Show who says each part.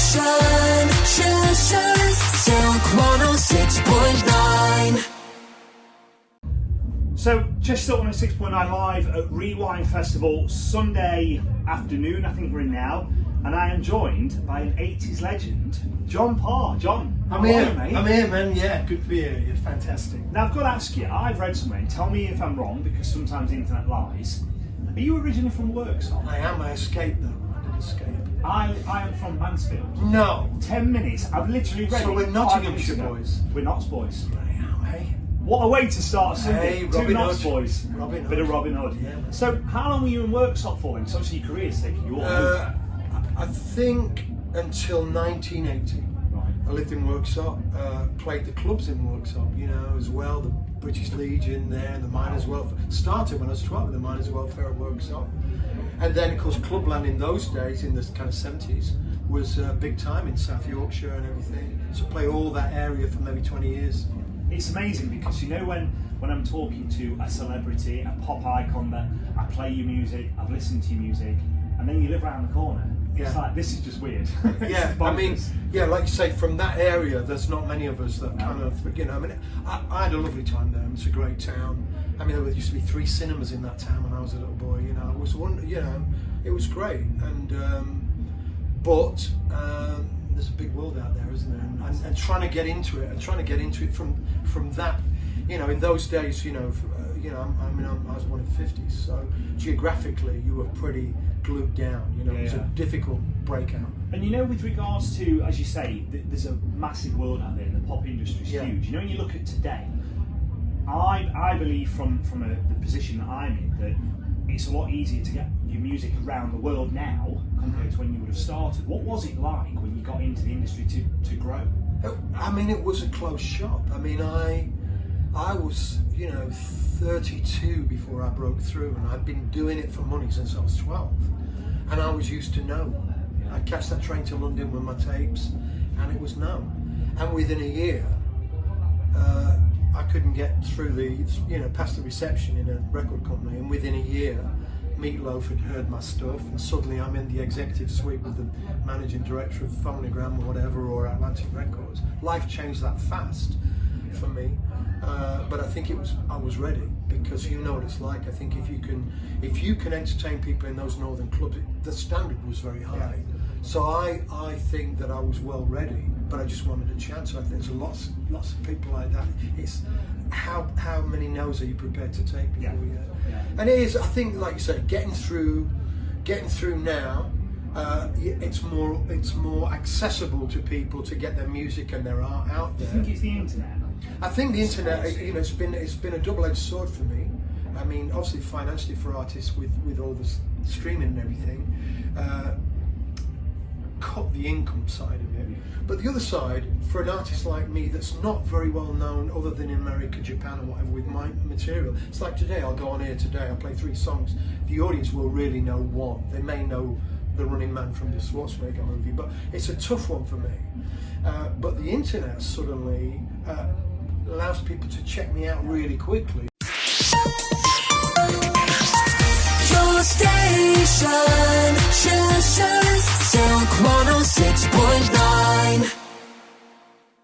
Speaker 1: Silk 106.9.
Speaker 2: So, Chester 106.9 live at Rewind Festival, Sunday afternoon, I think we're in now, and I am joined by an 80s legend, John Parr. John, how are you, mate?
Speaker 3: I'm here, man. Yeah, good to be here. You're fantastic.
Speaker 2: Now, I've got to ask you, I've read somewhere, and tell me if I'm wrong, because sometimes the internet lies. Are you originally from Worksop?
Speaker 3: I am. I escaped, though. I did escape.
Speaker 2: I am from Mansfield.
Speaker 3: No.
Speaker 2: 10 minutes, I've literally read
Speaker 3: So
Speaker 2: it
Speaker 3: we're
Speaker 2: 5
Speaker 3: Nottinghamshire
Speaker 2: minutes ago.
Speaker 3: boys.
Speaker 2: We're Notts boys.
Speaker 3: I am, hey?
Speaker 2: What a way to start a Sunday.
Speaker 3: Hey,
Speaker 2: Two
Speaker 3: Robin
Speaker 2: Notts
Speaker 3: Hood.
Speaker 2: boys.
Speaker 3: Robin
Speaker 2: Bit
Speaker 3: Hood.
Speaker 2: of Robin Hood.
Speaker 3: Yeah, man.
Speaker 2: So, how long were you in Worksop for then? So, obviously your career's taken you all over.
Speaker 3: I think until 1980.
Speaker 2: Right.
Speaker 3: I lived in Worksop, played the clubs in Worksop, you know, as well, the British Legion there, and the Miners' Welfare. Started when I was 12 with the Miners' Welfare at Worksop. And then, of course, Clubland in those days, in the kind of 70s, was big time in South Yorkshire and everything. So play all that area for maybe 20 years.
Speaker 2: It's amazing because, you know, when I'm talking to a celebrity, a pop icon, that I play your music, I've listened to your music, and then you live around the corner. It's like, this is just weird.
Speaker 3: Yeah, I mean, yeah, like you say, from that area, there's not many of us that kind of, you know, I mean, I had a lovely time there. It's a great town. I mean, there used to be 3 cinemas in that town when I was a little boy, you know. It was one, you know, it was great. And, but there's a big world out there, isn't there? And trying to get into it, from that, you know, in those days, you know, I was one of the 50s, so geographically you were pretty glued down, you know. It was a difficult breakout.
Speaker 2: And you know, with regards to, as you say, there's a massive world out there, and the pop industry's huge. You know, when you look at today, I believe from the position that I'm in, that it's a lot easier to get your music around the world now compared to when you would have started. What was it like when you got into the industry to grow?
Speaker 3: I mean, it was a closed shop. I mean, I was, you know, 32 before I broke through, and I'd been doing it for money since I was 12. And I was used to no. I'd catch that train to London with my tapes, and it was no. And within a year, I couldn't get through past the reception in a record company, and within a year, Meatloaf had heard my stuff, and suddenly I'm in the executive suite with the managing director of Phonogram or whatever, or Atlantic Records. Life changed that fast for me, but I think I was ready, because you know what it's like. I think if you can entertain people in those northern clubs, the standard was very high. So I think that I was well ready, but I just wanted a chance. I think there's lots of people like that. It's how many no's are you prepared to take before you? And it is, I think, like you say, getting through now. It's more accessible to people to get their music and their art out there.
Speaker 2: Do you think it's the internet?
Speaker 3: I think the internet, you know, it's been a double-edged sword for me. I mean, obviously financially for artists with all the streaming and everything, cut the income side of it. But the other side, for an artist like me that's not very well known other than in America, Japan, or whatever, with my material, it's like today, I'll go on here today, I'll play 3 songs. The audience will really know one. They may know the running man from the Schwarzenegger movie, but it's a tough one for me. But the internet suddenly allows people to check me out really quickly.
Speaker 1: Your station, Silk 106.